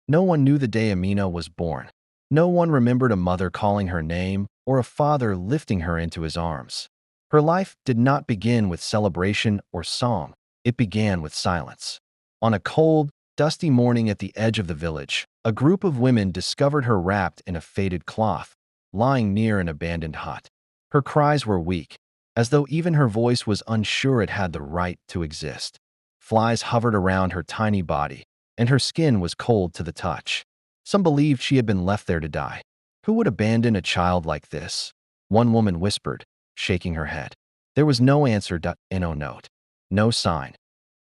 No one knew the day Amina was born. No one remembered a mother calling her name or a father lifting her into his arms. Her life did not begin with celebration or song. It began with silence. On a cold, dusty morning at the edge of the village, a group of women discovered her wrapped in a faded cloth, lying near an abandoned hut. Her cries were weak, as though even her voice was unsure it had the right to exist. Flies hovered around her tiny body, and her skin was cold to the touch. Some believed she had been left there to die. Who would abandon a child like this? One woman whispered, shaking her head. There was no answer, no note, no sign.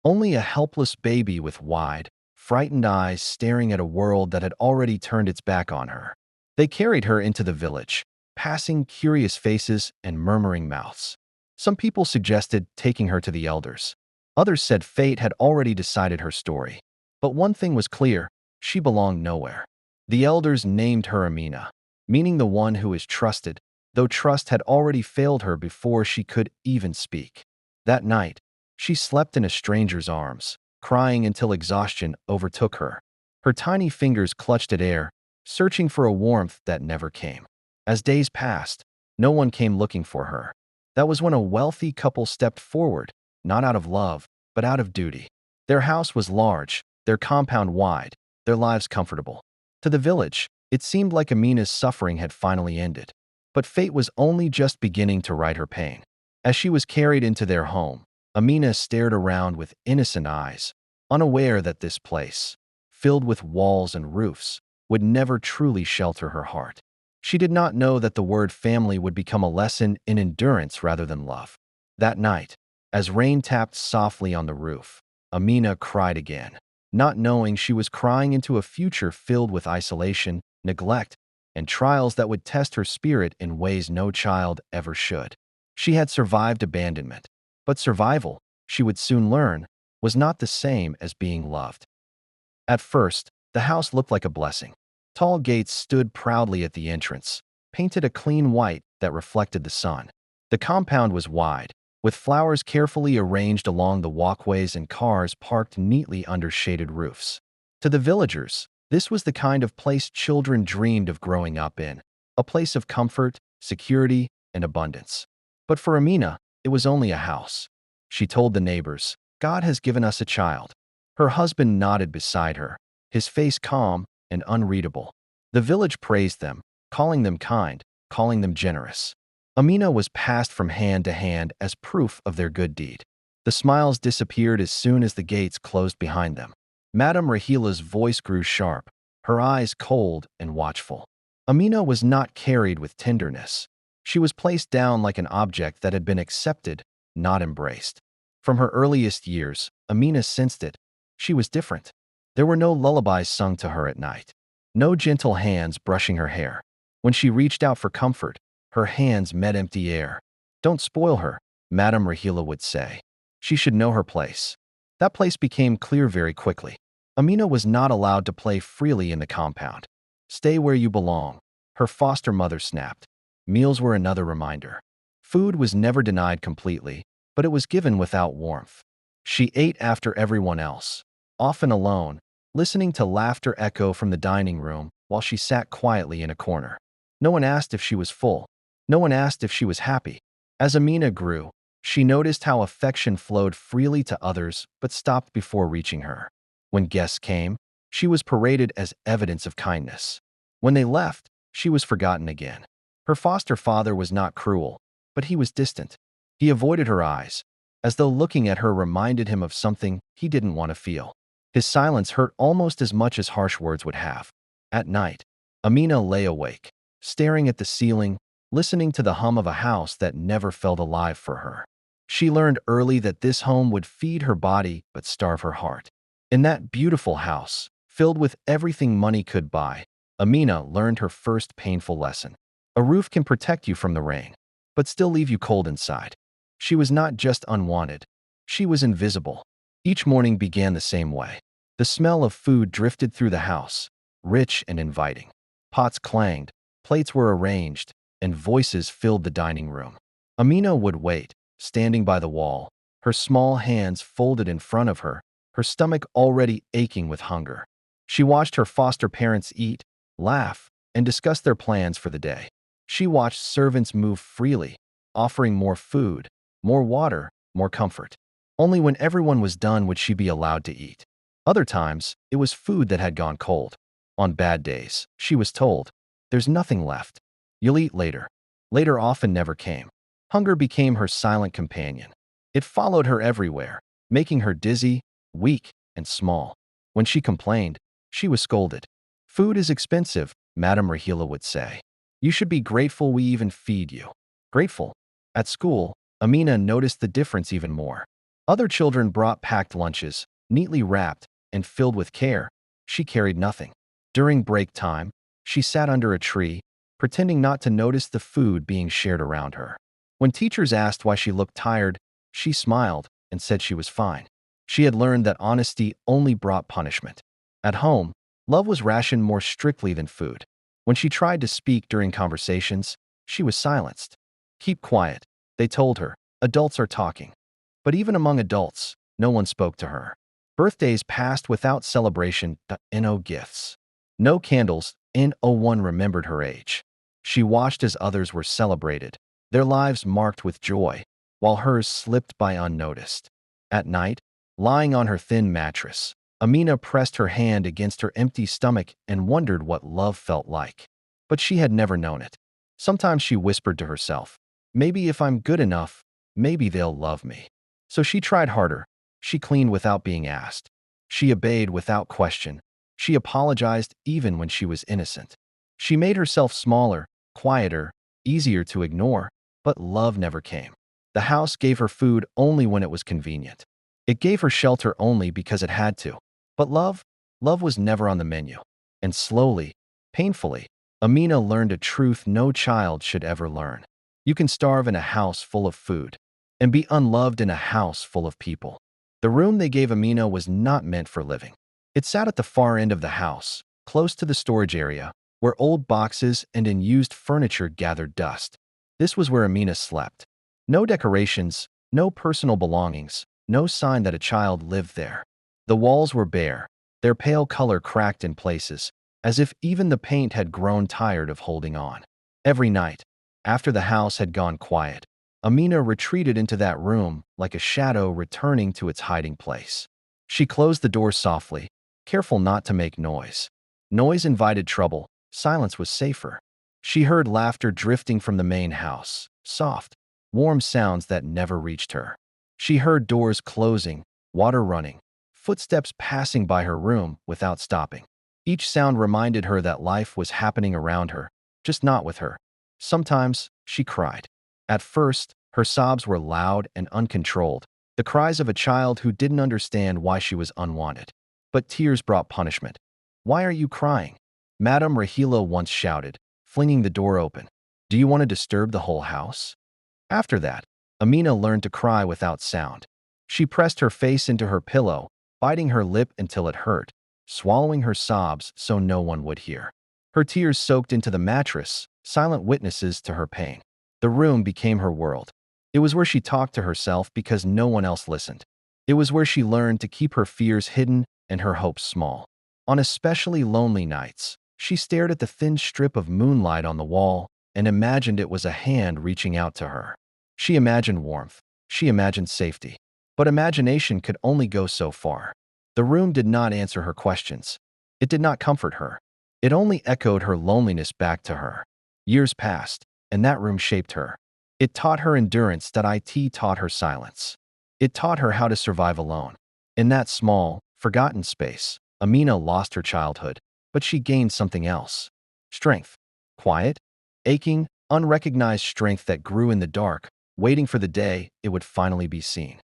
Only a helpless baby with wide, frightened eyes staring at a world that had already turned its back on her. They carried her into the village, passing curious faces and murmuring mouths. Some people suggested taking her to the elders. Others said fate had already decided her story. But one thing was clear, she belonged nowhere. The elders named her Amina, meaning the one who is trusted, though trust had already failed her before she could even speak. That night, she slept in a stranger's arms, crying until exhaustion overtook her. Her tiny fingers clutched at air, searching for a warmth that never came. As days passed, no one came looking for her. That was when a wealthy couple stepped forward, not out of love, but out of duty. Their house was large, their compound wide, their lives comfortable. To the village, it seemed like Amina's suffering had finally ended. But fate was only just beginning to right her pain. As she was carried into their home, Amina stared around with innocent eyes, unaware that this place, filled with walls and roofs, would never truly shelter her heart. She did not know that the word family would become a lesson in endurance rather than love. That night, as rain tapped softly on the roof, Amina cried again, not knowing she was crying into a future filled with isolation, neglect, and trials that would test her spirit in ways no child ever should. She had survived abandonment, but survival, she would soon learn, was not the same as being loved. At first, the house looked like a blessing. Tall gates stood proudly at the entrance, painted a clean white that reflected the sun. The compound was wide, with flowers carefully arranged along the walkways and cars parked neatly under shaded roofs. To the villagers, this was the kind of place children dreamed of growing up in, a place of comfort, security, and abundance. But for Amina, it was only a house. She told the neighbors, "God has given us a child." Her husband nodded beside her, his face calm and unreadable. The village praised them, calling them kind, calling them generous. Amina was passed from hand to hand as proof of their good deed. The smiles disappeared as soon as the gates closed behind them. Madame Rahila's voice grew sharp, her eyes cold and watchful. Amina was not carried with tenderness. She was placed down like an object that had been accepted, not embraced. From her earliest years, Amina sensed it. She was different. There were no lullabies sung to her at night, no gentle hands brushing her hair. When she reached out for comfort, her hands met empty air. "Don't spoil her," Madame Rahila would say. "She should know her place." That place became clear very quickly. Amina was not allowed to play freely in the compound. "Stay where you belong," her foster mother snapped. Meals were another reminder. Food was never denied completely, but it was given without warmth. She ate after everyone else, often alone, listening to laughter echo from the dining room while she sat quietly in a corner. No one asked if she was full. No one asked if she was happy. As Amina grew, she noticed how affection flowed freely to others but stopped before reaching her. When guests came, she was paraded as evidence of kindness. When they left, she was forgotten again. Her foster father was not cruel, but he was distant. He avoided her eyes, as though looking at her reminded him of something he didn't want to feel. His silence hurt almost as much as harsh words would have. At night, Amina lay awake, staring at the ceiling, listening to the hum of a house that never felt alive for her. She learned early that this home would feed her body but starve her heart. In that beautiful house, filled with everything money could buy, Amina learned her first painful lesson. A roof can protect you from the rain, but still leave you cold inside. She was not just unwanted, she was invisible. Each morning began the same way. The smell of food drifted through the house, rich and inviting. Pots clanged, plates were arranged, and voices filled the dining room. Amina would wait, standing by the wall, her small hands folded in front of her, her stomach already aching with hunger. She watched her foster parents eat, laugh, and discuss their plans for the day. She watched servants move freely, offering more food, more water, more comfort. Only when everyone was done would she be allowed to eat. Other times, it was food that had gone cold. On bad days, she was told, "There's nothing left. You'll eat later." Later often never came. Hunger became her silent companion. It followed her everywhere, making her dizzy, weak, and small. When she complained, she was scolded. "Food is expensive," Madame Rahila would say. "You should be grateful we even feed you." Grateful. At school, Amina noticed the difference even more. Other children brought packed lunches, neatly wrapped and filled with care. She carried nothing. During break time, she sat under a tree, pretending not to notice the food being shared around her. When teachers asked why she looked tired, she smiled and said she was fine. She had learned that honesty only brought punishment. At home, love was rationed more strictly than food. When she tried to speak during conversations, she was silenced. "Keep quiet," they told her. "Adults are talking." But even among adults, no one spoke to her. Birthdays passed without celebration, no gifts. No candles, no one remembered her age. She watched as others were celebrated, their lives marked with joy, while hers slipped by unnoticed. At night, lying on her thin mattress, Amina pressed her hand against her empty stomach and wondered what love felt like. But she had never known it. Sometimes she whispered to herself, "Maybe if I'm good enough, maybe they'll love me." So she tried harder. She cleaned without being asked. She obeyed without question. She apologized even when she was innocent. She made herself smaller, quieter, easier to ignore, but love never came. The house gave her food only when it was convenient. It gave her shelter only because it had to. But love was never on the menu. And slowly, painfully, Amina learned a truth no child should ever learn. You can starve in a house full of food and be unloved in a house full of people. The room they gave Amina was not meant for living. It sat at the far end of the house, close to the storage area, where old boxes and unused furniture gathered dust. This was where Amina slept. No decorations, no personal belongings, no sign that a child lived there. The walls were bare, their pale color cracked in places, as if even the paint had grown tired of holding on. Every night, after the house had gone quiet, Amina retreated into that room like a shadow returning to its hiding place. She closed the door softly, careful not to make noise. Noise invited trouble, silence was safer. She heard laughter drifting from the main house, soft, warm sounds that never reached her. She heard doors closing, water running, footsteps passing by her room without stopping. Each sound reminded her that life was happening around her, just not with her. Sometimes she cried. At first, her sobs were loud and uncontrolled, the cries of a child who didn't understand why she was unwanted. But tears brought punishment. "Why are you crying?" Madame Rahila once shouted, flinging the door open. "Do you want to disturb the whole house?" After that, Amina learned to cry without sound. She pressed her face into her pillow, biting her lip until it hurt, swallowing her sobs so no one would hear. Her tears soaked into the mattress, silent witnesses to her pain. The room became her world. It was where she talked to herself because no one else listened. It was where she learned to keep her fears hidden and her hopes small. On especially lonely nights, she stared at the thin strip of moonlight on the wall and imagined it was a hand reaching out to her. She imagined warmth. She imagined safety. But imagination could only go so far. The room did not answer her questions. It did not comfort her. It only echoed her loneliness back to her. Years passed, and that room shaped her. It taught her endurance that it taught her silence. It taught her how to survive alone. In that small, forgotten space, Amina lost her childhood, but she gained something else. Strength. Quiet, aching, unrecognized strength that grew in the dark, waiting for the day it would finally be seen.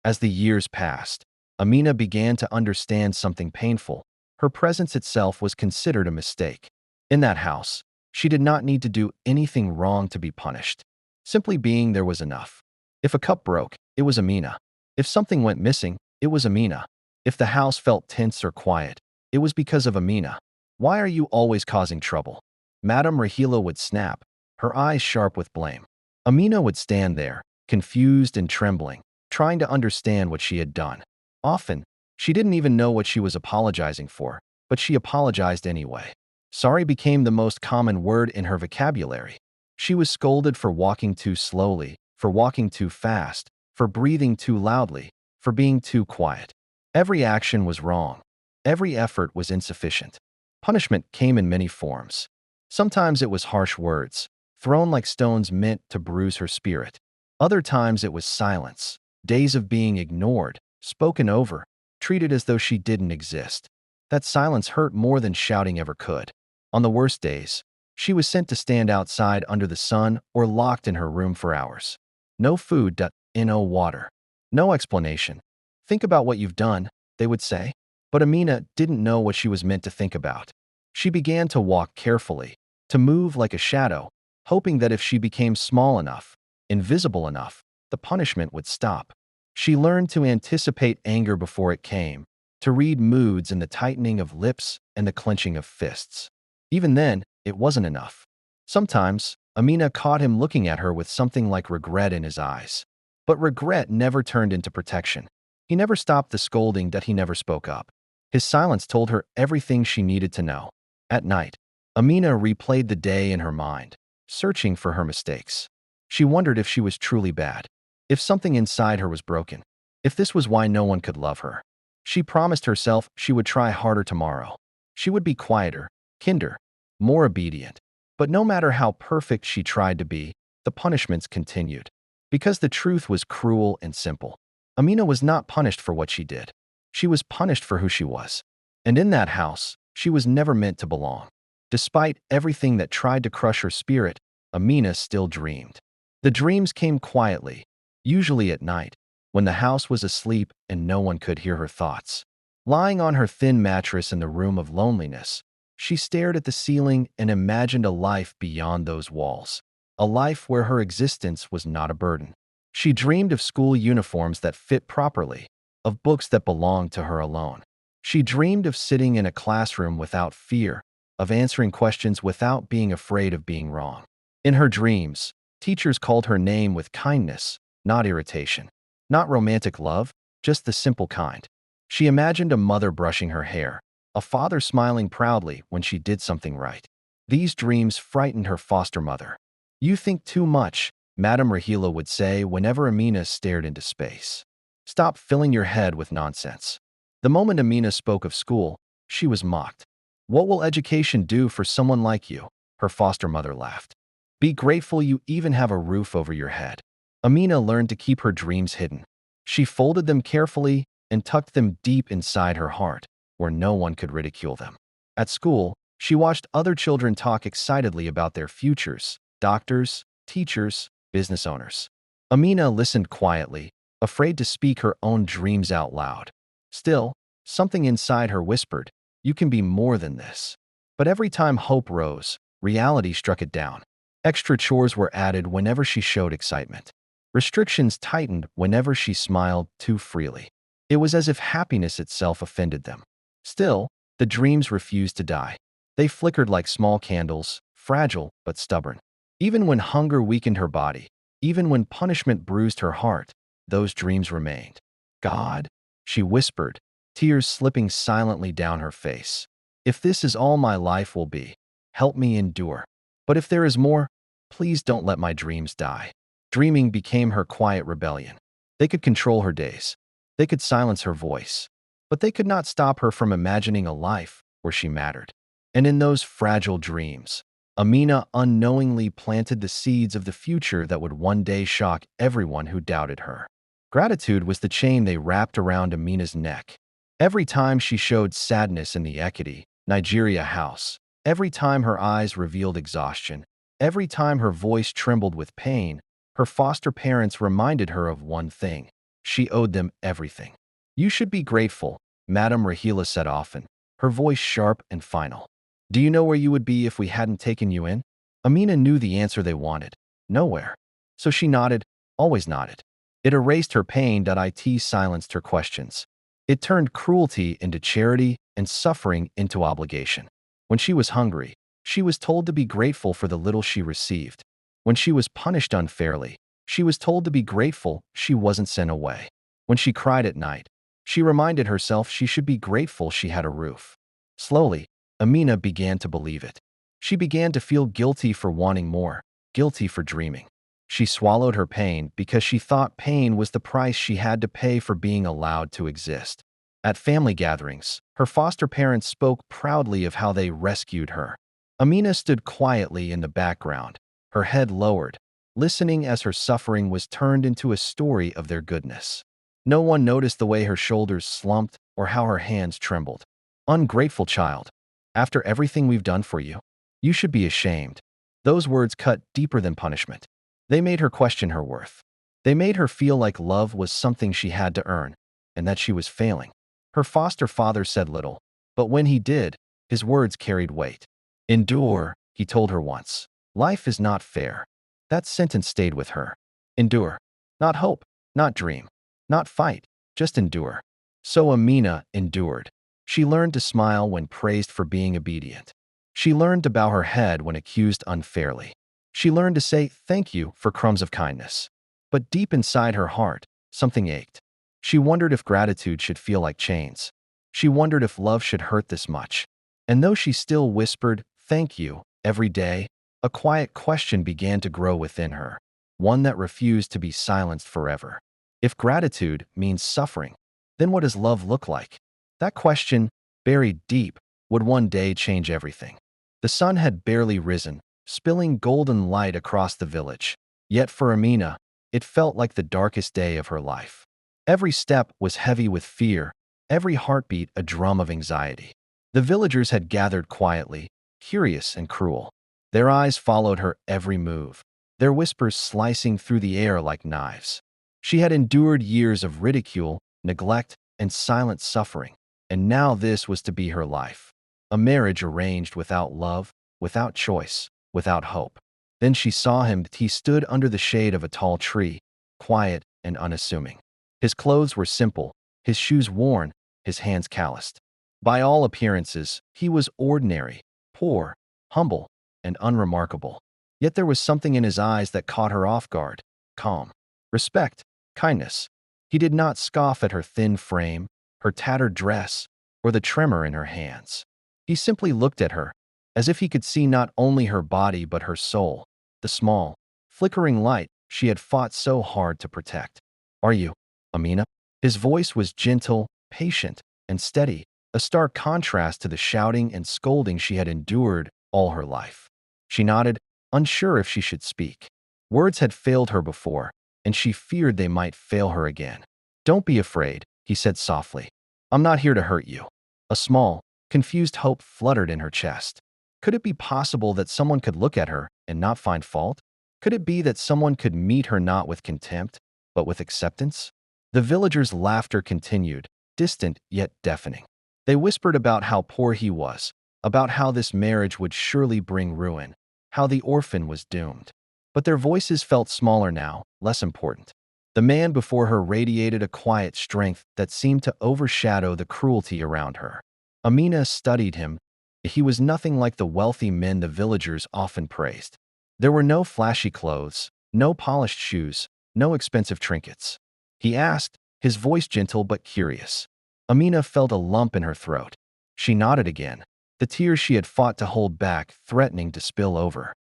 As the years passed, Amina began to understand something painful. Her presence itself was considered a mistake. In that house, she did not need to do anything wrong to be punished. Simply being there was enough. If a cup broke, it was Amina. If something went missing, it was Amina. If the house felt tense or quiet, it was because of Amina. "Why are you always causing trouble?" Madame Rahila would snap, her eyes sharp with blame. Amina would stand there, confused and trembling, trying to understand what she had done. Often, she didn't even know what she was apologizing for. but she apologized anyway. Sorry became the most common word in her vocabulary. She was scolded for walking too slowly, for walking too fast, for breathing too loudly, for being too quiet. Every action was wrong. Every effort was insufficient. Punishment came in many forms. Sometimes it was harsh words, thrown like stones meant to bruise her spirit. Other times it was silence, days of being ignored, spoken over, treated as though she didn't exist. That silence hurt more than shouting ever could. On the worst days, she was sent to stand outside under the sun or locked in her room for hours. No food, no water. No explanation. Think about what you've done, they would say. But Amina didn't know what she was meant to think about. She began to walk carefully, to move like a shadow, hoping that if she became small enough, invisible enough, the punishment would stop. She learned to anticipate anger before it came, to read moods in the tightening of lips and the clenching of fists. Even then, it wasn't enough. Sometimes, Amina caught him looking at her with something like regret in his eyes. But regret never turned into protection. He never stopped the scolding that he never spoke up. His silence told her everything she needed to know. At night, Amina replayed the day in her mind, searching for her mistakes. She wondered if she was truly bad, if something inside her was broken, if this was why no one could love her. She promised herself she would try harder tomorrow. She would be quieter, kinder, more obedient. But no matter how perfect she tried to be, the punishments continued. Because the truth was cruel and simple. Amina was not punished for what she did. She was punished for who she was. And in that house, she was never meant to belong. Despite everything that tried to crush her spirit, Amina still dreamed. The dreams came quietly, usually at night, when the house was asleep and no one could hear her thoughts. Lying on her thin mattress in the room of loneliness, she stared at the ceiling and imagined a life beyond those walls. A life where her existence was not a burden. She dreamed of school uniforms that fit properly, of books that belonged to her alone. She dreamed of sitting in a classroom without fear, of answering questions without being afraid of being wrong. In her dreams, teachers called her name with kindness, not irritation. Not romantic love, just the simple kind. She imagined a mother brushing her hair, a father smiling proudly when she did something right. These dreams frightened her foster mother. "You think too much," Madame Rahila would say whenever Amina stared into space. "Stop filling your head with nonsense." The moment Amina spoke of school, she was mocked. "What will education do for someone like you?" her foster mother laughed. "Be grateful you even have a roof over your head." Amina learned to keep her dreams hidden. She folded them carefully and tucked them deep inside her heart, where no one could ridicule them. At school, she watched other children talk excitedly about their futures: doctors, teachers, business owners. Amina listened quietly, afraid to speak her own dreams out loud. Still, something inside her whispered, "You can be more than this." But every time hope rose, reality struck it down. Extra chores were added whenever she showed excitement. Restrictions tightened whenever she smiled too freely. It was as if happiness itself offended them. Still, the dreams refused to die. They flickered like small candles, fragile but stubborn. Even when hunger weakened her body, even when punishment bruised her heart, those dreams remained. "God," she whispered, tears slipping silently down her face. "If this is all my life will be, help me endure. But if there is more, please don't let my dreams die." Dreaming became her quiet rebellion. They could control her days. They could silence her voice. But they could not stop her from imagining a life where she mattered. And in those fragile dreams, Amina unknowingly planted the seeds of the future that would one day shock everyone who doubted her. Gratitude was the chain they wrapped around Amina's neck. Every time she showed sadness in the Ekiti, Nigeria house, every time her eyes revealed exhaustion, every time her voice trembled with pain, her foster parents reminded her of one thing: she owed them everything. "You should be grateful," Madame Rahila said often, her voice sharp and final. "Do you know where you would be if we hadn't taken you in?" Amina knew the answer they wanted: nowhere. So she nodded, always nodded. It erased her pain. It silenced her questions. It turned cruelty into charity and suffering into obligation. When she was hungry, she was told to be grateful for the little she received. When she was punished unfairly, she was told to be grateful she wasn't sent away. When she cried at night, she reminded herself she should be grateful she had a roof. Slowly, Amina began to believe it. She began to feel guilty for wanting more, guilty for dreaming. She swallowed her pain because she thought pain was the price she had to pay for being allowed to exist. At family gatherings, her foster parents spoke proudly of how they rescued her. Amina stood quietly in the background, her head lowered, listening as her suffering was turned into a story of their goodness. No one noticed the way her shoulders slumped or how her hands trembled. Ungrateful child. After everything we've done for you, you should be ashamed. Those words cut deeper than punishment. They made her question her worth. They made her feel like love was something she had to earn, and that she was failing. Her foster father said little, but when he did, his words carried weight. Endure, he told her once. Life is not fair. That sentence stayed with her. Endure. Not hope, not dream, not fight, just endure. So Amina endured. She learned to smile when praised for being obedient. She learned to bow her head when accused unfairly. She learned to say thank you for crumbs of kindness. But deep inside her heart, something ached. She wondered if gratitude should feel like chains. She wondered if love should hurt this much. And though she still whispered, "Thank you," every day, a quiet question began to grow within her, one that refused to be silenced forever. If gratitude means suffering, then what does love look like? That question, buried deep, would one day change everything. The sun had barely risen, spilling golden light across the village. Yet for Amina, it felt like the darkest day of her life. Every step was heavy with fear, every heartbeat a drum of anxiety. The villagers had gathered quietly, curious and cruel. Their eyes followed her every move, their whispers slicing through the air like knives. She had endured years of ridicule, neglect, and silent suffering, and now this was to be her life. A marriage arranged without love, without choice, without hope. Then she saw him. He stood under the shade of a tall tree, quiet and unassuming. His clothes were simple, his shoes worn, his hands calloused. By all appearances, he was ordinary, poor, humble, and unremarkable. Yet there was something in his eyes that caught her off guard: calm, respect, kindness. He did not scoff at her thin frame, her tattered dress, or the tremor in her hands. He simply looked at her, as if he could see not only her body but her soul, the small, flickering light she had fought so hard to protect. "Are you, Amina?" His voice was gentle, patient, and steady, a stark contrast to the shouting and scolding she had endured all her life. She nodded, unsure if she should speak. Words had failed her before, and she feared they might fail her again. "Don't be afraid," he said softly. "I'm not here to hurt you." A small, confused hope fluttered in her chest. Could it be possible that someone could look at her and not find fault? Could it be that someone could meet her not with contempt, but with acceptance? The villagers' laughter continued, distant yet deafening. They whispered about how poor he was, about how this marriage would surely bring ruin, how the orphan was doomed. But their voices felt smaller now, less important. The man before her radiated a quiet strength that seemed to overshadow the cruelty around her. Amina studied him. He was nothing like the wealthy men the villagers often praised. There were no flashy clothes, no polished shoes, no expensive trinkets. He asked, his voice gentle but curious. Amina felt a lump in her throat. She nodded again, the tears she had fought to hold back threatening to spill over.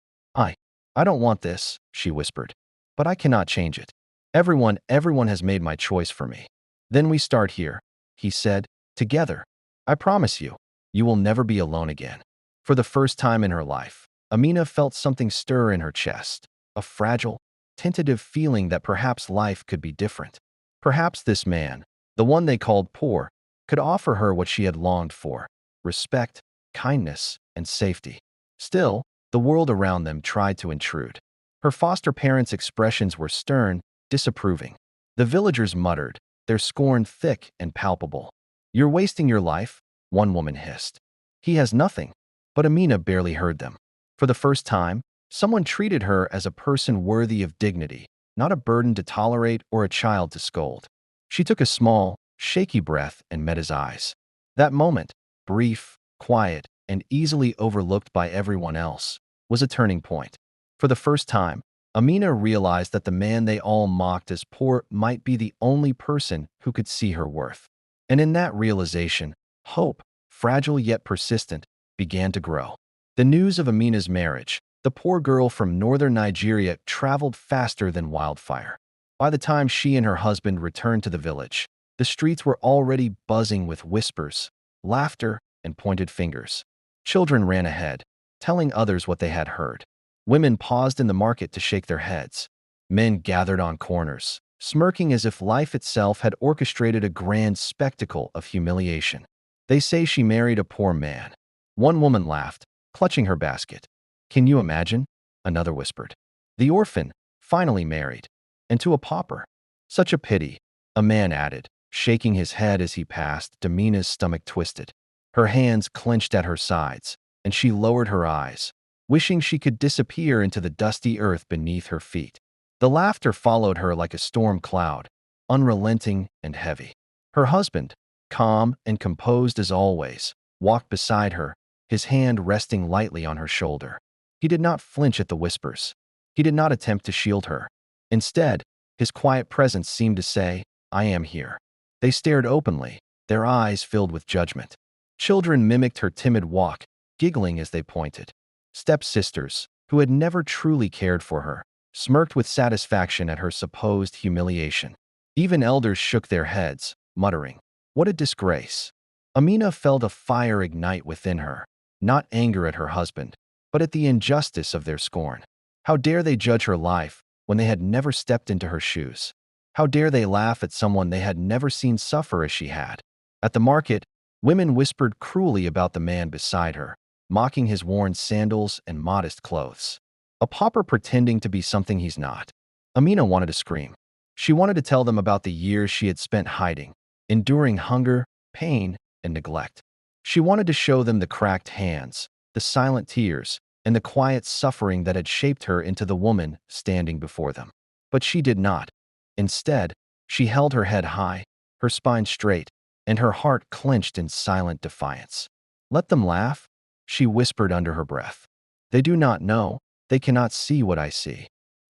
I don't want this," she whispered. "But I cannot change it. Everyone has made my choice for me." "Then we start here," he said, "together. I promise you, you will never be alone again." For the first time in her life, Amina felt something stir in her chest, a fragile, tentative feeling that perhaps life could be different. Perhaps this man, the one they called poor, could offer her what she had longed for: respect, kindness, and safety. Still, the world around them tried to intrude. Her foster parents' expressions were stern, disapproving. The villagers muttered, their scorn thick and palpable. "You're wasting your life," one woman hissed. "He has nothing." But Amina barely heard them. For the first time, someone treated her as a person worthy of dignity, not a burden to tolerate or a child to scold. She took a small, shaky breath and met his eyes. That moment, brief, quiet, and easily overlooked by everyone else, was a turning point. For the first time, Amina realized that the man they all mocked as poor might be the only person who could see her worth. And in that realization, hope, fragile yet persistent, began to grow. The news of Amina's marriage, the poor girl from northern Nigeria, traveled faster than wildfire. By the time she and her husband returned to the village, the streets were already buzzing with whispers, laughter, and pointed fingers. Children ran ahead, telling others what they had heard. Women paused in the market to shake their heads. Men gathered on corners, smirking as if life itself had orchestrated a grand spectacle of humiliation. They say she married a poor man. One woman laughed, clutching her basket. Can you imagine? Another whispered. The orphan, finally married. And to a pauper. Such a pity, a man added, shaking his head as he passed. Amina's stomach twisted. Her hands clenched at her sides, and she lowered her eyes, wishing she could disappear into the dusty earth beneath her feet. The laughter followed her like a storm cloud, unrelenting and heavy. Her husband, calm and composed as always, walked beside her, his hand resting lightly on her shoulder. He did not flinch at the whispers. He did not attempt to shield her. Instead, his quiet presence seemed to say, "I am here." They stared openly, their eyes filled with judgment. Children mimicked her timid walk, giggling as they pointed. Stepsisters, who had never truly cared for her, smirked with satisfaction at her supposed humiliation. Even elders shook their heads, muttering, "What a disgrace." Amina felt a fire ignite within her, not anger at her husband, but at the injustice of their scorn. How dare they judge her life when they had never stepped into her shoes? How dare they laugh at someone they had never seen suffer as she had? At the market, women whispered cruelly about the man beside her, mocking his worn sandals and modest clothes. A pauper pretending to be something he's not. Amina wanted to scream. She wanted to tell them about the years she had spent hiding, enduring hunger, pain, and neglect. She wanted to show them the cracked hands, the silent tears, and the quiet suffering that had shaped her into the woman standing before them. But she did not. Instead, she held her head high, her spine straight, and her heart clenched in silent defiance. "Let them laugh," she whispered under her breath. "They do not know, they cannot see what I see."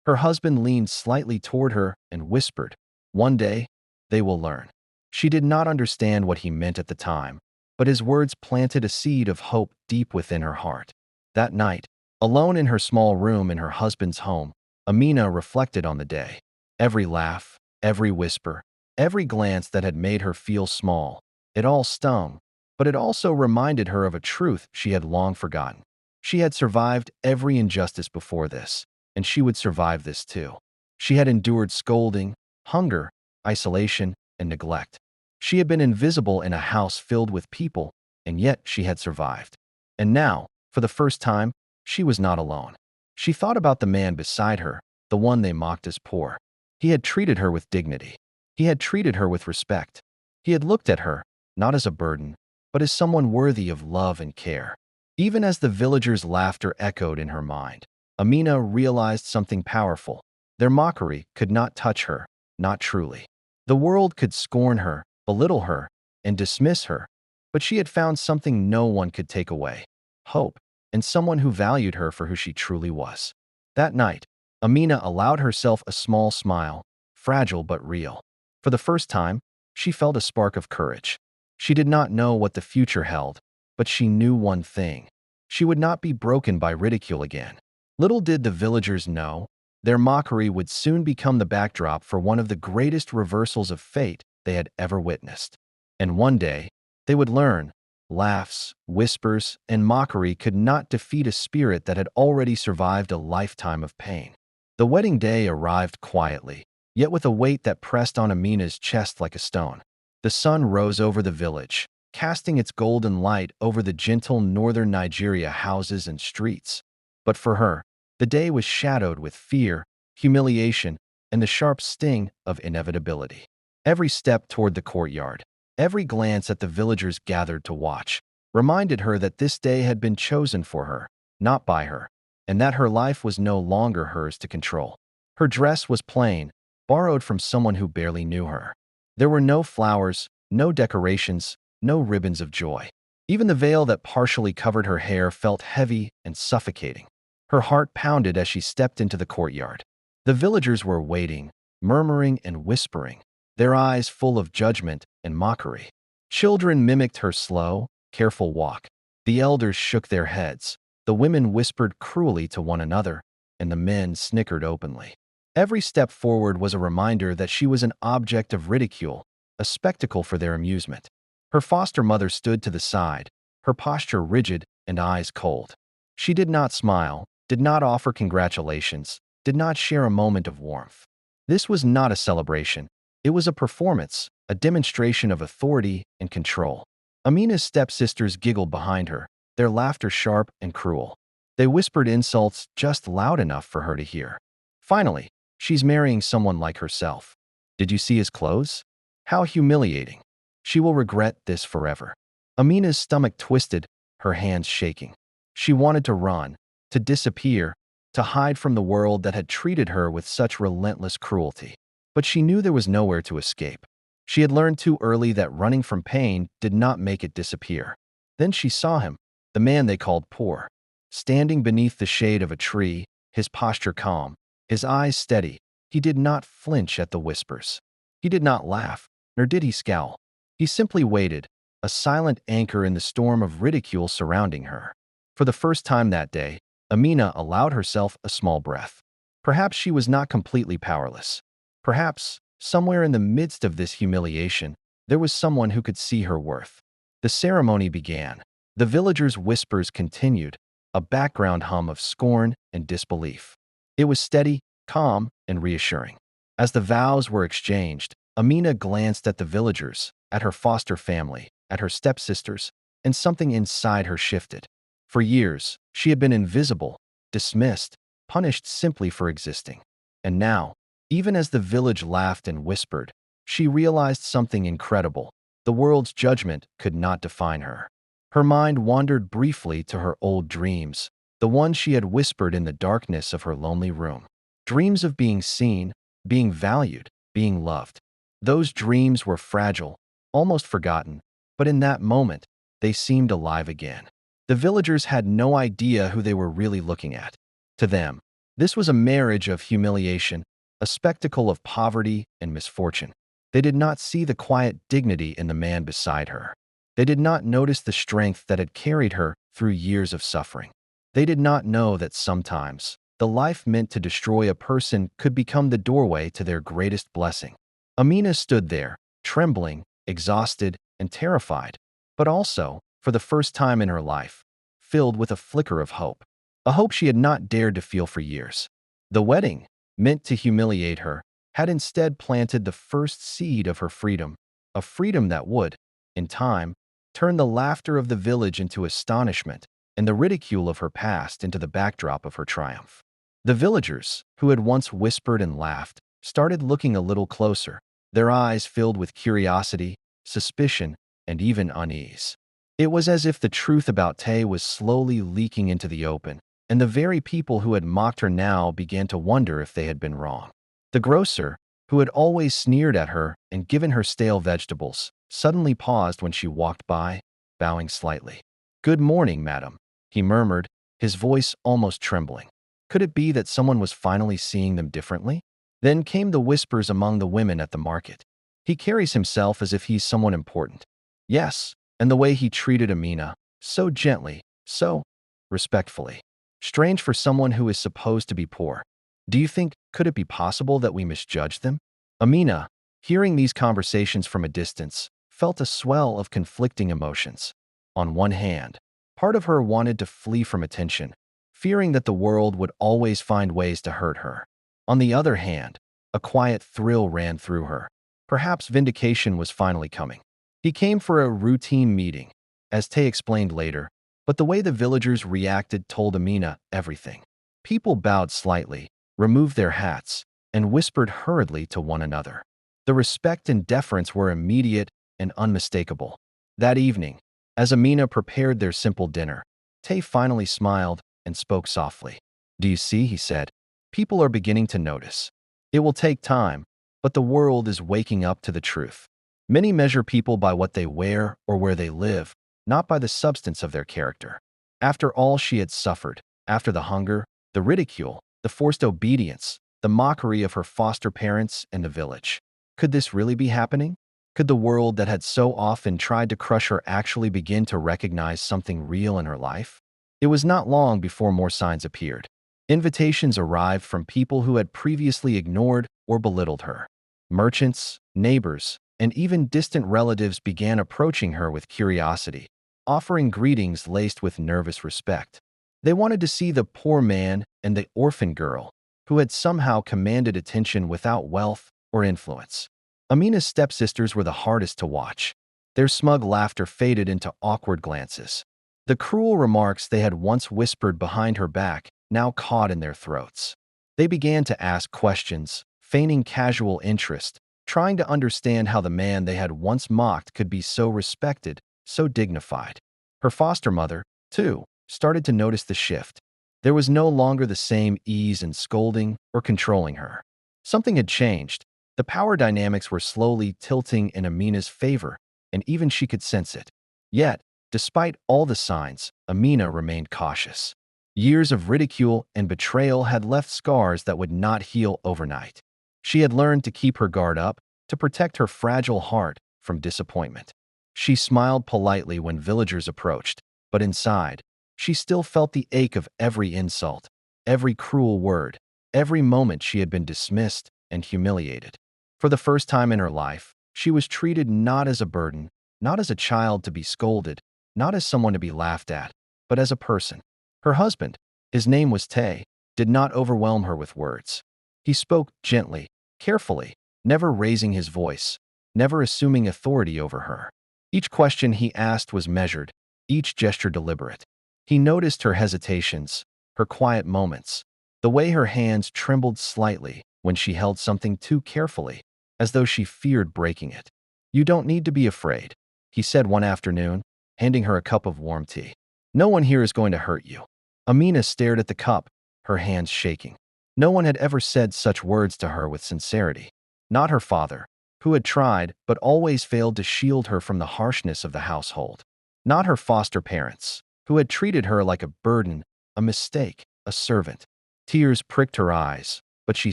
Her husband leaned slightly toward her and whispered, "One day, they will learn." She did not understand what he meant at the time, but his words planted a seed of hope deep within her heart. That night, alone in her small room in her husband's home, Amina reflected on the day. Every laugh, every whisper, every glance that had made her feel small, it all stung, but it also reminded her of a truth she had long forgotten. She had survived every injustice before this, and she would survive this too. She had endured scolding, hunger, isolation, and neglect. She had been invisible in a house filled with people, and yet she had survived. And now, for the first time, she was not alone. She thought about the man beside her, the one they mocked as poor. He had treated her with dignity. He had treated her with respect. He had looked at her, not as a burden, but as someone worthy of love and care. Even as the villagers' laughter echoed in her mind, Amina realized something powerful. Their mockery could not touch her, not truly. The world could scorn her, belittle her, and dismiss her, but she had found something no one could take away: hope, and someone who valued her for who she truly was. That night, Amina allowed herself a small smile, fragile but real. For the first time, she felt a spark of courage. She did not know what the future held, but she knew one thing: she would not be broken by ridicule again. Little did the villagers know, their mockery would soon become the backdrop for one of the greatest reversals of fate they had ever witnessed. And one day, they would learn, laughs, whispers, and mockery could not defeat a spirit that had already survived a lifetime of pain. The wedding day arrived quietly, yet with a weight that pressed on Amina's chest like a stone. The sun rose over the village, casting its golden light over the gentle northern Nigeria houses and streets. But for her, the day was shadowed with fear, humiliation, and the sharp sting of inevitability. Every step toward the courtyard, every glance at the villagers gathered to watch, reminded her that this day had been chosen for her, not by her, and that her life was no longer hers to control. Her dress was plain, borrowed from someone who barely knew her. There were no flowers, no decorations, no ribbons of joy. Even the veil that partially covered her hair felt heavy and suffocating. Her heart pounded as she stepped into the courtyard. The villagers were waiting, murmuring and whispering, their eyes full of judgment and mockery. Children mimicked her slow, Careful walk. The elders shook their heads. The women whispered cruelly to one another, and the men snickered openly. Every step forward was a reminder that she was an object of ridicule, a spectacle for their amusement. Her foster mother stood to the side, her posture rigid and eyes cold. She did not smile, did not offer congratulations, did not share a moment of warmth. This was not a celebration. It was a performance, a demonstration of authority and control. Amina's stepsisters giggled behind her, their laughter sharp and cruel. They whispered insults just loud enough for her to hear. Finally, she's marrying someone like herself. Did you see his clothes? How humiliating. She will regret this forever. Amina's stomach twisted, her hands shaking. She wanted to run, to disappear, to hide from the world that had treated her with such relentless cruelty. But she knew there was nowhere to escape. She had learned too early that running from pain did not make it disappear. Then she saw him, the man they called poor, standing beneath the shade of a tree, his posture calm, his eyes steady. He did not flinch at the whispers. He did not laugh, nor did he scowl. He simply waited, a silent anchor in the storm of ridicule surrounding her. For the first time that day, Amina allowed herself a small breath. Perhaps she was not completely powerless. Perhaps, somewhere in the midst of this humiliation, there was someone who could see her worth. The ceremony began. The villagers' whispers continued, a background hum of scorn and disbelief. It was steady, calm, and reassuring. As the vows were exchanged, Amina glanced at the villagers, at her foster family, at her stepsisters, and something inside her shifted. For years, she had been invisible, dismissed, punished simply for existing. And now, even as the village laughed and whispered, she realized something incredible. The world's judgment could not define her. Her mind wandered briefly to her old dreams, the ones she had whispered in the darkness of her lonely room. Dreams of being seen, being valued, being loved. Those dreams were fragile, almost forgotten, but in that moment, they seemed alive again. The villagers had no idea who they were really looking at. To them, this was a marriage of humiliation, a spectacle of poverty and misfortune. They did not see the quiet dignity in the man beside her. They did not notice the strength that had carried her through years of suffering. They did not know that sometimes, the life meant to destroy a person could become the doorway to their greatest blessing. Amina stood there, trembling, exhausted, and terrified, but also, for the first time in her life, filled with a flicker of hope. A hope she had not dared to feel for years. The wedding, meant to humiliate her, had instead planted the first seed of her freedom, a freedom that would, in time, turn the laughter of the village into astonishment and the ridicule of her past into the backdrop of her triumph. The villagers, who had once whispered and laughed, started looking a little closer, their eyes filled with curiosity, suspicion, and even unease. It was as if the truth about Taye was slowly leaking into the open, and the very people who had mocked her now began to wonder if they had been wrong. The grocer, who had always sneered at her and given her stale vegetables, suddenly paused when she walked by, bowing slightly. "Good morning, madam," he murmured, his voice almost trembling. Could it be that someone was finally seeing them differently? Then came the whispers among the women at the market. "He carries himself as if he's someone important." Yes, and the way he treated Amina, so gently, so respectfully. Strange for someone who is supposed to be poor. Do you think, could it be possible that we misjudged them? Amina, hearing these conversations from a distance, felt a swell of conflicting emotions. On one hand, part of her wanted to flee from attention, fearing that the world would always find ways to hurt her. On the other hand, a quiet thrill ran through her. Perhaps vindication was finally coming. He came for a routine meeting, as Taye explained later, but the way the villagers reacted told Amina everything. People bowed slightly, removed their hats, and whispered hurriedly to one another. The respect and deference were immediate and unmistakable. That evening, as Amina prepared their simple dinner, Taye finally smiled and spoke softly. "Do you see?" he said. "People are beginning to notice. It will take time, but the world is waking up to the truth. Many measure people by what they wear or where they live, not by the substance of their character." After all she had suffered, after the hunger, the ridicule, the forced obedience, the mockery of her foster parents and the village, could this really be happening? Could the world that had so often tried to crush her actually begin to recognize something real in her life? It was not long before more signs appeared. Invitations arrived from people who had previously ignored or belittled her. Merchants, neighbors, and even distant relatives began approaching her with curiosity, offering greetings laced with nervous respect. They wanted to see the poor man and the orphan girl who had somehow commanded attention without wealth or influence. Amina's stepsisters were the hardest to watch. Their smug laughter faded into awkward glances. The cruel remarks they had once whispered behind her back now caught in their throats. They began to ask questions, feigning casual interest, trying to understand how the man they had once mocked could be so respected, so dignified. Her foster mother, too, started to notice the shift. There was no longer the same ease in scolding or controlling her. Something had changed. The power dynamics were slowly tilting in Amina's favor, and even she could sense it. Yet, despite all the signs, Amina remained cautious. Years of ridicule and betrayal had left scars that would not heal overnight. She had learned to keep her guard up, to protect her fragile heart from disappointment. She smiled politely when villagers approached, but inside, she still felt the ache of every insult, every cruel word, every moment she had been dismissed and humiliated. For the first time in her life, she was treated not as a burden, not as a child to be scolded, not as someone to be laughed at, but as a person. Her husband, his name was Taye, did not overwhelm her with words. He spoke gently, carefully, never raising his voice, never assuming authority over her. Each question he asked was measured, each gesture deliberate. He noticed her hesitations, her quiet moments, the way her hands trembled slightly when she held something too carefully, as though she feared breaking it. "You don't need to be afraid," he said one afternoon, handing her a cup of warm tea. "No one here is going to hurt you." Amina stared at the cup, her hands shaking. No one had ever said such words to her with sincerity. Not her father, who had tried but always failed to shield her from the harshness of the household. Not her foster parents, who had treated her like a burden, a mistake, a servant. Tears pricked her eyes, but she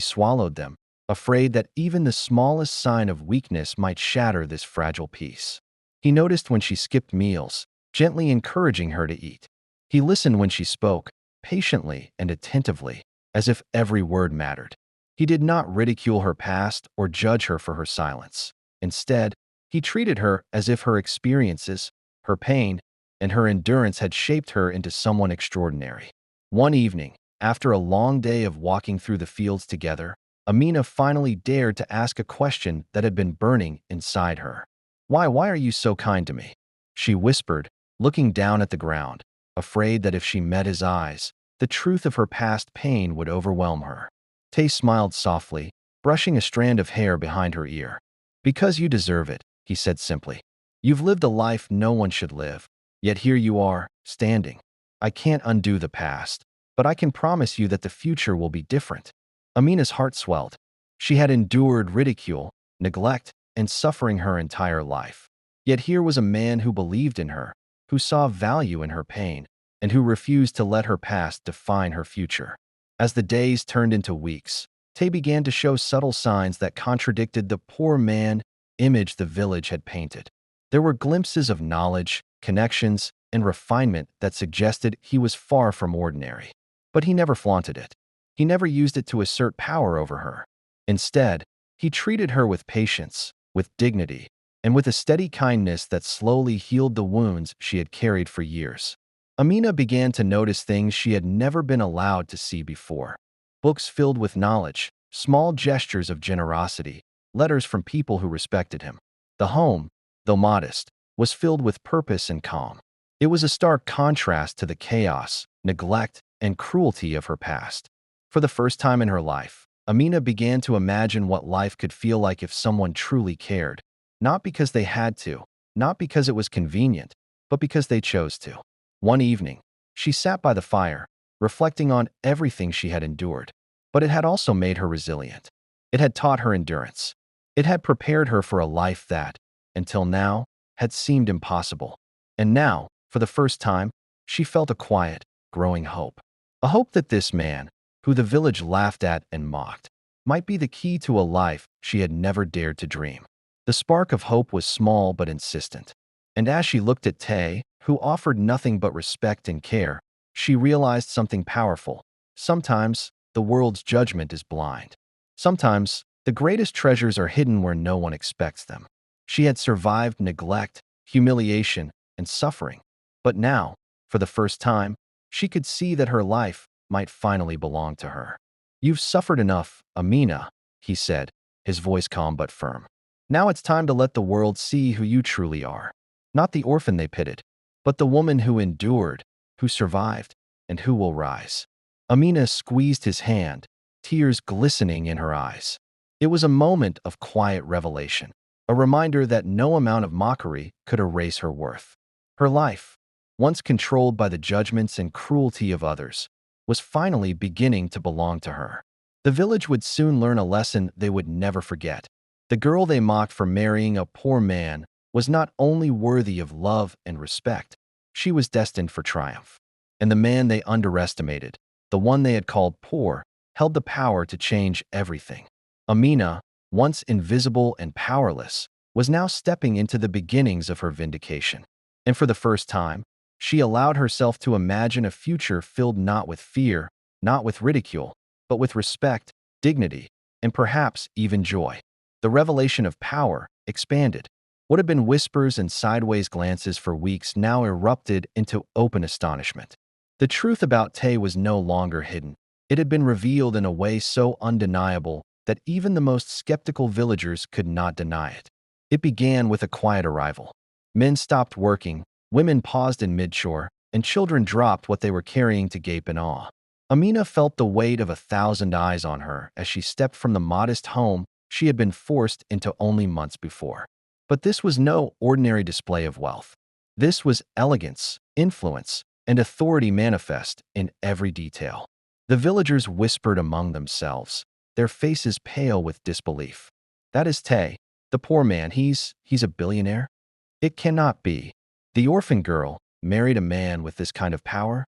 swallowed them, afraid that even the smallest sign of weakness might shatter this fragile peace. He noticed when she skipped meals, gently encouraging her to eat. He listened when she spoke, patiently and attentively, as if every word mattered. He did not ridicule her past or judge her for her silence. Instead, he treated her as if her experiences, her pain, and her endurance had shaped her into someone extraordinary. One evening, after a long day of walking through the fields together, Amina finally dared to ask a question that had been burning inside her. Why are you so kind to me?" she whispered, looking down at the ground, afraid that if she met his eyes, the truth of her past pain would overwhelm her. Taye smiled softly, brushing a strand of hair behind her ear. "Because you deserve it," he said simply. "You've lived a life no one should live, yet here you are, standing. I can't undo the past, but I can promise you that the future will be different." Amina's heart swelled. She had endured ridicule, neglect, and suffering her entire life. Yet here was a man who believed in her, who saw value in her pain, and who refused to let her past define her future. As the days turned into weeks, Taye began to show subtle signs that contradicted the poor man image the village had painted. There were glimpses of knowledge, connections, and refinement that suggested he was far from ordinary. But he never flaunted it. He never used it to assert power over her. Instead, he treated her with patience, with dignity, and with a steady kindness that slowly healed the wounds she had carried for years. Amina began to notice things she had never been allowed to see before. Books filled with knowledge, small gestures of generosity, letters from people who respected him. The home, though modest, was filled with purpose and calm. It was a stark contrast to the chaos, neglect, and cruelty of her past. For the first time in her life, Amina began to imagine what life could feel like if someone truly cared, not because they had to, not because it was convenient, but because they chose to. One evening, she sat by the fire, reflecting on everything she had endured. But it had also made her resilient. It had taught her endurance. It had prepared her for a life that, until now, had seemed impossible. And now, for the first time, she felt a quiet, growing hope. A hope that this man, who the village laughed at and mocked, might be the key to a life she had never dared to dream. The spark of hope was small but insistent. And as she looked at Taye, who offered nothing but respect and care, she realized something powerful. Sometimes, the world's judgment is blind. Sometimes, the greatest treasures are hidden where no one expects them. She had survived neglect, humiliation, and suffering. But now, for the first time, she could see that her life might finally belong to her. "You've suffered enough, Amina," he said, his voice calm but firm. "Now it's time to let the world see who you truly are. Not the orphan they pitied, but the woman who endured, who survived, and who will rise." Amina squeezed his hand, tears glistening in her eyes. It was a moment of quiet revelation, a reminder that no amount of mockery could erase her worth. Her life, once controlled by the judgments and cruelty of others, was finally beginning to belong to her. The village would soon learn a lesson they would never forget. The girl they mocked for marrying a poor man was not only worthy of love and respect, she was destined for triumph. And the man they underestimated, the one they had called poor, held the power to change everything. Amina, once invisible and powerless, was now stepping into the beginnings of her vindication. And for the first time, she allowed herself to imagine a future filled not with fear, not with ridicule, but with respect, dignity, and perhaps even joy. The revelation of power expanded. What had been whispers and sideways glances for weeks now erupted into open astonishment. The truth about Taye was no longer hidden. It had been revealed in a way so undeniable that even the most skeptical villagers could not deny it. It began with a quiet arrival. Men stopped working, women paused in midshore, and children dropped what they were carrying to gape in awe. Amina felt the weight of 1,000 eyes on her as she stepped from the modest home she had been forced into only months before. But this was no ordinary display of wealth. This was elegance, influence, and authority manifest in every detail. The villagers whispered among themselves, their faces pale with disbelief. "That is Taye, the poor man. He's a billionaire? It cannot be. The orphan girl married a man with this kind of power?"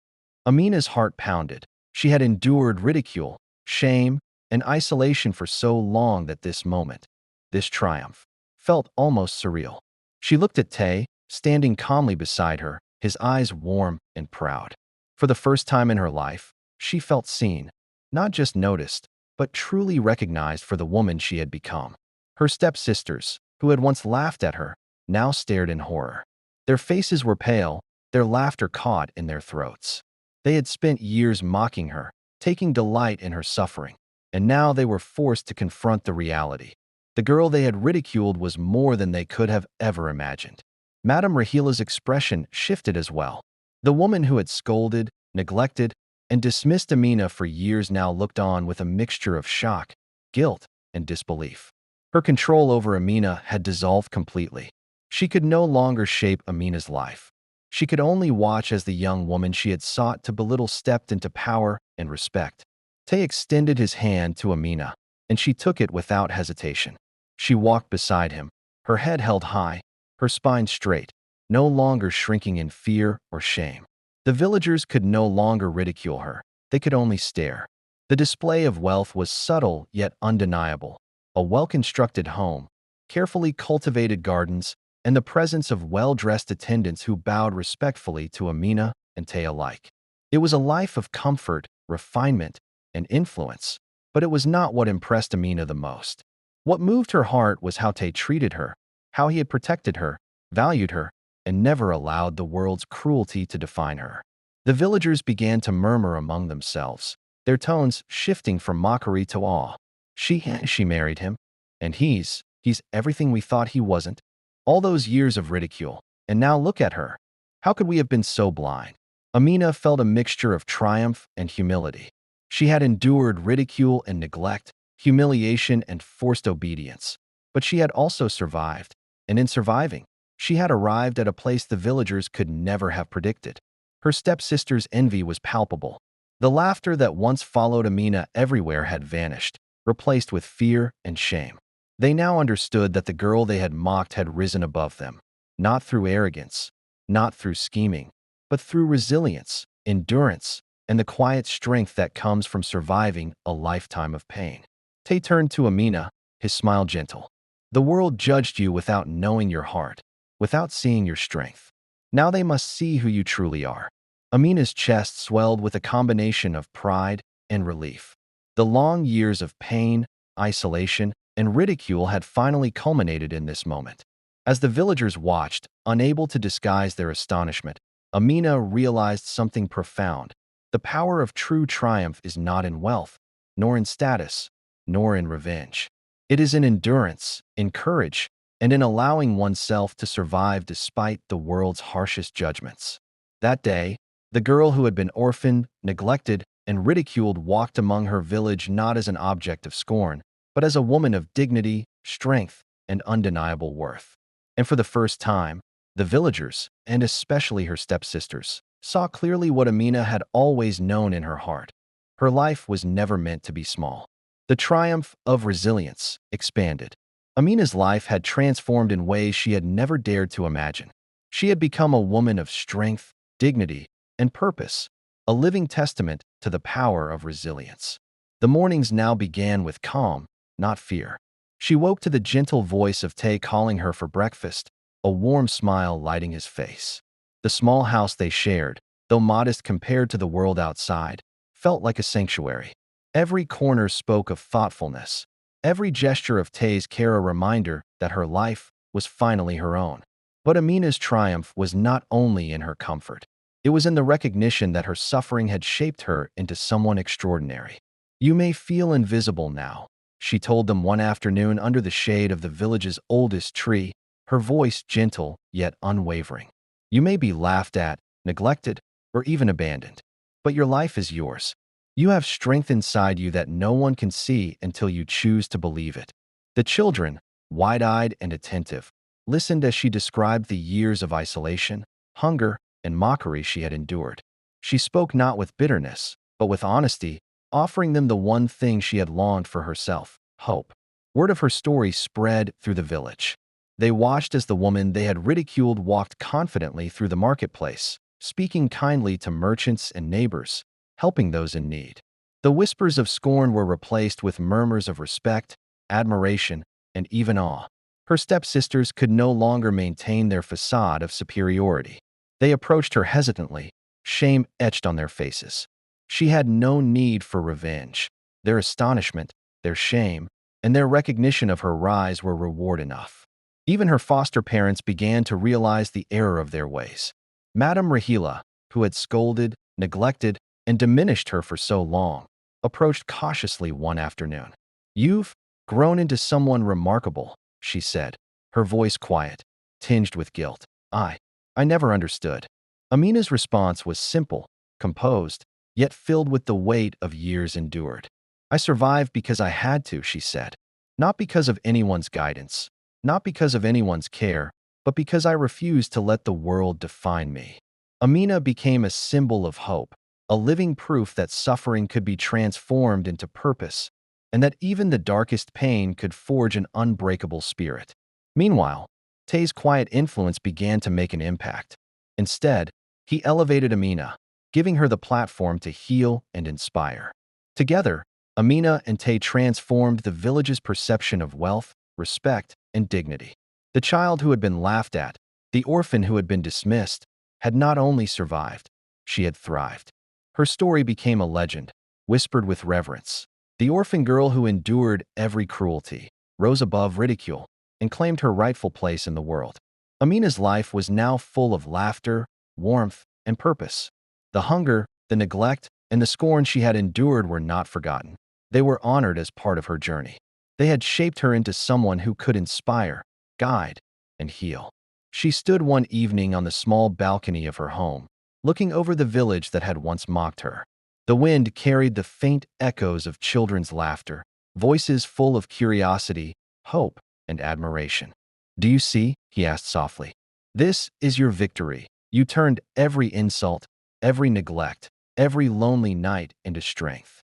Amina's heart pounded. She had endured ridicule, shame, and isolation for so long that this moment, this triumph, felt almost surreal. She looked at Taye, standing calmly beside her, his eyes warm and proud. For the first time in her life, she felt seen, not just noticed, but truly recognized for the woman she had become. Her stepsisters, who had once laughed at her, now stared in horror. Their faces were pale, their laughter caught in their throats. They had spent years mocking her, taking delight in her suffering, and now they were forced to confront the reality. The girl they had ridiculed was more than they could have ever imagined. Madame Rahila's expression shifted as well. The woman who had scolded, neglected, and dismissed Amina for years now looked on with a mixture of shock, guilt, and disbelief. Her control over Amina had dissolved completely. She could no longer shape Amina's life. She could only watch as the young woman she had sought to belittle stepped into power and respect. Taye extended his hand to Amina, and she took it without hesitation. She walked beside him, her head held high, her spine straight, no longer shrinking in fear or shame. The villagers could no longer ridicule her. They could only stare. The display of wealth was subtle yet undeniable. A well-constructed home, carefully cultivated gardens, and the presence of well-dressed attendants who bowed respectfully to Amina and Taye alike. It was a life of comfort, refinement, and influence, but it was not what impressed Amina the most. What moved her heart was how Taye treated her, how he had protected her, valued her, and never allowed the world's cruelty to define her. The villagers began to murmur among themselves, their tones shifting from mockery to awe. She married him, and he's everything we thought he wasn't. All those years of ridicule, and now look at her. How could we have been so blind? Amina felt a mixture of triumph and humility. She had endured ridicule and neglect, humiliation and forced obedience. But she had also survived, and in surviving, she had arrived at a place the villagers could never have predicted. Her stepsister's envy was palpable. The laughter that once followed Amina everywhere had vanished, replaced with fear and shame. They now understood that the girl they had mocked had risen above them, not through arrogance, not through scheming, but through resilience, endurance, and the quiet strength that comes from surviving a lifetime of pain. Taye turned to Amina, his smile gentle. The world judged you without knowing your heart, without seeing your strength. Now they must see who you truly are. Amina's chest swelled with a combination of pride and relief. The long years of pain, isolation, and ridicule had finally culminated in this moment. As the villagers watched, unable to disguise their astonishment, Amina realized something profound. The power of true triumph is not in wealth, nor in status, nor in revenge. It is in endurance, in courage, and in allowing oneself to survive despite the world's harshest judgments. That day, the girl who had been orphaned, neglected, and ridiculed walked among her village not as an object of scorn, but as a woman of dignity, strength, and undeniable worth. And for the first time, the villagers, and especially her stepsisters, saw clearly what Amina had always known in her heart. Her life was never meant to be small. The triumph of resilience expanded. Amina's life had transformed in ways she had never dared to imagine. She had become a woman of strength, dignity, and purpose, a living testament to the power of resilience. The mornings now began with calm, not fear. She woke to the gentle voice of Taye calling her for breakfast, a warm smile lighting his face. The small house they shared, though modest compared to the world outside, felt like a sanctuary. Every corner spoke of thoughtfulness, every gesture of Taye's care a reminder that her life was finally her own. But Amina's triumph was not only in her comfort. It was in the recognition that her suffering had shaped her into someone extraordinary. "You may feel invisible now," she told them one afternoon under the shade of the village's oldest tree, her voice gentle yet unwavering. "You may be laughed at, neglected, or even abandoned, but your life is yours. You have strength inside you that no one can see until you choose to believe it." The children, wide-eyed and attentive, listened as she described the years of isolation, hunger, and mockery she had endured. She spoke not with bitterness, but with honesty, offering them the one thing she had longed for herself: hope. Word of her story spread through the village. They watched as the woman they had ridiculed walked confidently through the marketplace, speaking kindly to merchants and neighbors, helping those in need. The whispers of scorn were replaced with murmurs of respect, admiration, and even awe. Her stepsisters could no longer maintain their facade of superiority. They approached her hesitantly, shame etched on their faces. She had no need for revenge. Their astonishment, their shame, and their recognition of her rise were reward enough. Even her foster parents began to realize the error of their ways. Madame Rahila, who had scolded, neglected, and diminished her for so long, approached cautiously one afternoon. "You've grown into someone remarkable," she said, her voice quiet, tinged with guilt. I never understood." Amina's response was simple, composed, yet filled with the weight of years endured. "I survived because I had to," she said. "Not because of anyone's guidance, not because of anyone's care, but because I refused to let the world define me." Amina became a symbol of hope, a living proof that suffering could be transformed into purpose, and that even the darkest pain could forge an unbreakable spirit. Meanwhile, Taye's quiet influence began to make an impact. Instead, he elevated Amina, giving her the platform to heal and inspire. Together, Amina and Taye transformed the village's perception of wealth, respect, and dignity. The child who had been laughed at, the orphan who had been dismissed, had not only survived, she had thrived. Her story became a legend, whispered with reverence. The orphan girl who endured every cruelty, rose above ridicule, and claimed her rightful place in the world. Amina's life was now full of laughter, warmth, and purpose. The hunger, the neglect, and the scorn she had endured were not forgotten. They were honored as part of her journey. They had shaped her into someone who could inspire, guide, and heal. She stood one evening on the small balcony of her home, looking over the village that had once mocked her. The wind carried the faint echoes of children's laughter, voices full of curiosity, hope, and admiration. "Do you see?" he asked softly. "This is your victory. You turned every insult, every neglect, every lonely night into strength."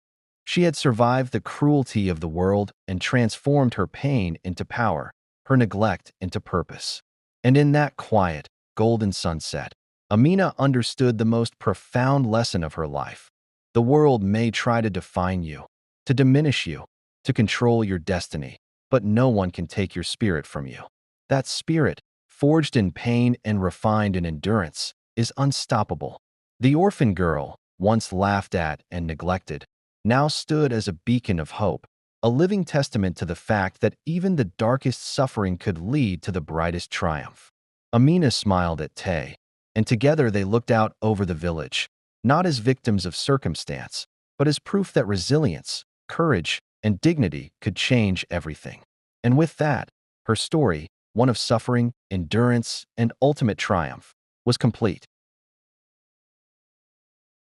She had survived the cruelty of the world and transformed her pain into power, her neglect into purpose. And in that quiet, golden sunset, Amina understood the most profound lesson of her life. The world may try to define you, to diminish you, to control your destiny, but no one can take your spirit from you. That spirit, forged in pain and refined in endurance, is unstoppable. The orphan girl, once laughed at and neglected, now stood as a beacon of hope, a living testament to the fact that even the darkest suffering could lead to the brightest triumph. Amina smiled at Taye, and together they looked out over the village, not as victims of circumstance, but as proof that resilience, courage, and dignity could change everything. And with that, her story, one of suffering, endurance, and ultimate triumph, was complete.